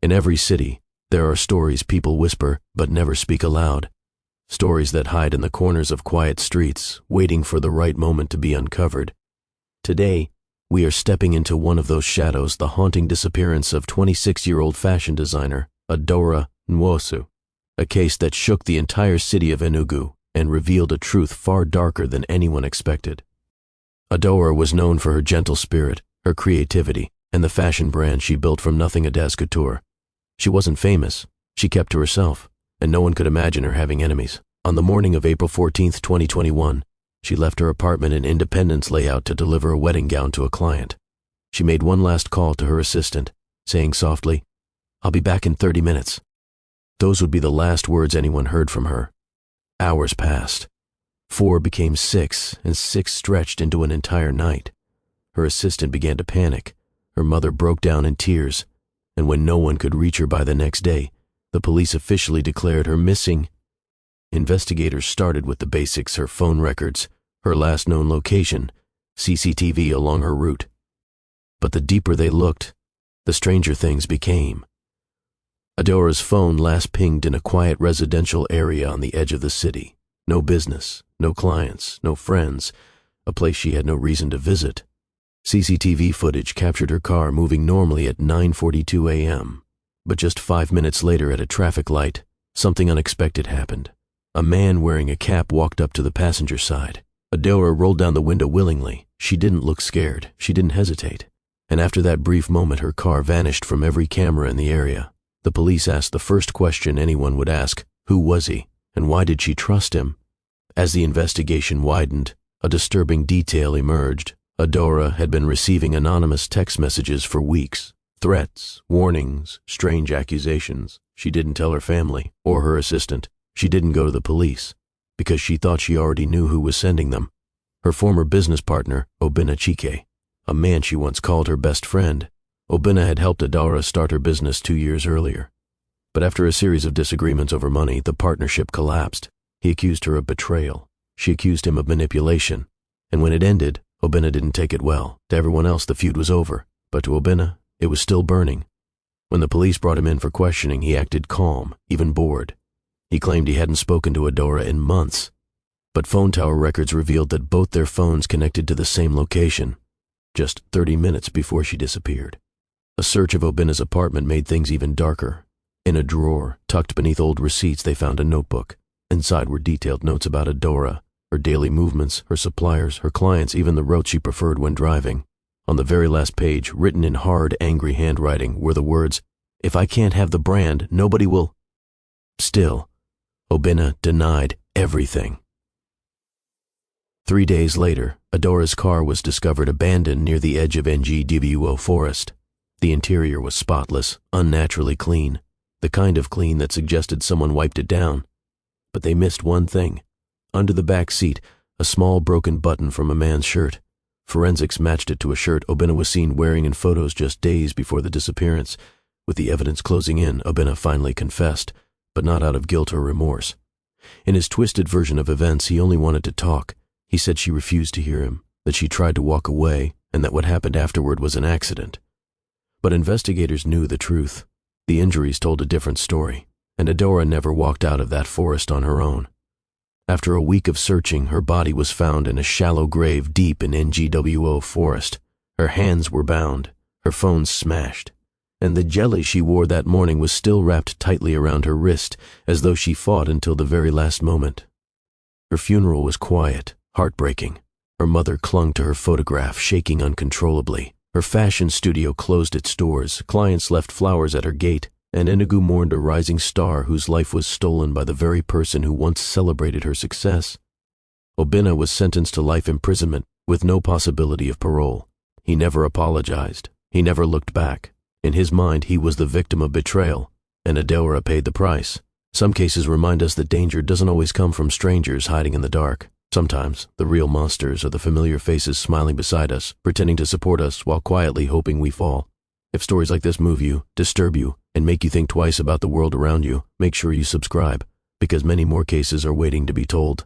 In every city, there are stories people whisper but never speak aloud. Stories that hide in the corners of quiet streets, waiting for the right moment to be uncovered. Today, we are stepping into one of those shadows, the haunting disappearance of 26-year-old fashion designer Adaora Nwosu, a case that shook the entire city of Enugu and revealed a truth far darker than anyone expected. Adaora was known for her gentle spirit, her creativity, and the fashion brand she built from nothing, Ada's Couture. She wasn't famous, she kept to herself, and no one could imagine her having enemies. On the morning of April 14, 2021, she left her apartment in Independence Layout to deliver a wedding gown to a client. She made one last call to her assistant, saying softly, "I'll be back in 30 minutes." Those would be the last words anyone heard from her. Hours passed. 4 became 6, and 6 stretched into an entire night. Her assistant began to panic. Her mother broke down in tears, and when no one could reach her by the next day, the police officially declared her missing. Investigators started with the basics: her phone records, her last known location, CCTV along her route. But the deeper they looked, the stranger things became. Adaora's phone last pinged in a quiet residential area on the edge of the city. No business, no clients, no friends, a place she had no reason to visit. CCTV footage captured her car moving normally at 9:42 a.m. But just 5 minutes later at a traffic light, something unexpected happened. A man wearing a cap walked up to the passenger side. Adaora rolled down the window willingly. She didn't look scared. She didn't hesitate. And after that brief moment, her car vanished from every camera in the area. The police asked the first question anyone would ask: who was he, and why did she trust him? As the investigation widened, a disturbing detail emerged. Adaora had been receiving anonymous text messages for weeks. Threats, warnings, strange accusations. She didn't tell her family or her assistant. She didn't go to the police because she thought she already knew who was sending them. Her former business partner, Obinna Chike, a man she once called her best friend. Obinna had helped Adaora start her business 2 years earlier. But after a series of disagreements over money, the partnership collapsed. He accused her of betrayal. She accused him of manipulation. And when it ended, Obinna didn't take it well. To everyone else, the feud was over. But to Obinna, it was still burning. When the police brought him in for questioning, he acted calm, even bored. He claimed he hadn't spoken to Adaora in months. But phone tower records revealed that both their phones connected to the same location, just 30 minutes before she disappeared. A search of Obinna's apartment made things even darker. In a drawer, tucked beneath old receipts, they found a notebook. Inside were detailed notes about Adaora, her daily movements, her suppliers, her clients, even the routes she preferred when driving. On the very last page, written in hard, angry handwriting, were the words, "If I can't have the brand, nobody will." Still, Obinna denied everything. 3 days later, Adaora's car was discovered abandoned near the edge of NGWO forest. The interior was spotless, unnaturally clean, the kind of clean that suggested someone wiped it down. But they missed one thing. Under the back seat, a small broken button from a man's shirt. Forensics matched it to a shirt Obinna was seen wearing in photos just days before the disappearance. With the evidence closing in, Obinna finally confessed, but not out of guilt or remorse. In his twisted version of events, he only wanted to talk. He said she refused to hear him, that she tried to walk away, and that what happened afterward was an accident. But investigators knew the truth. The injuries told a different story, and Adaora never walked out of that forest on her own. After a week of searching, her body was found in a shallow grave deep in NGWO forest. Her hands were bound, her phone smashed, and the jelly she wore that morning was still wrapped tightly around her wrist, as though she fought until the very last moment. Her funeral was quiet, heartbreaking. Her mother clung to her photograph, shaking uncontrollably. Her fashion studio closed its doors, clients left flowers at her gate, and Enugu mourned a rising star whose life was stolen by the very person who once celebrated her success. Obinna was sentenced to life imprisonment with no possibility of parole. He never apologized. He never looked back. In his mind, he was the victim of betrayal, and Adaora paid the price. Some cases remind us that danger doesn't always come from strangers hiding in the dark. Sometimes, the real monsters are the familiar faces smiling beside us, pretending to support us while quietly hoping we fall. If stories like this move you, disturb you, and make you think twice about the world around you, make sure you subscribe, because many more cases are waiting to be told.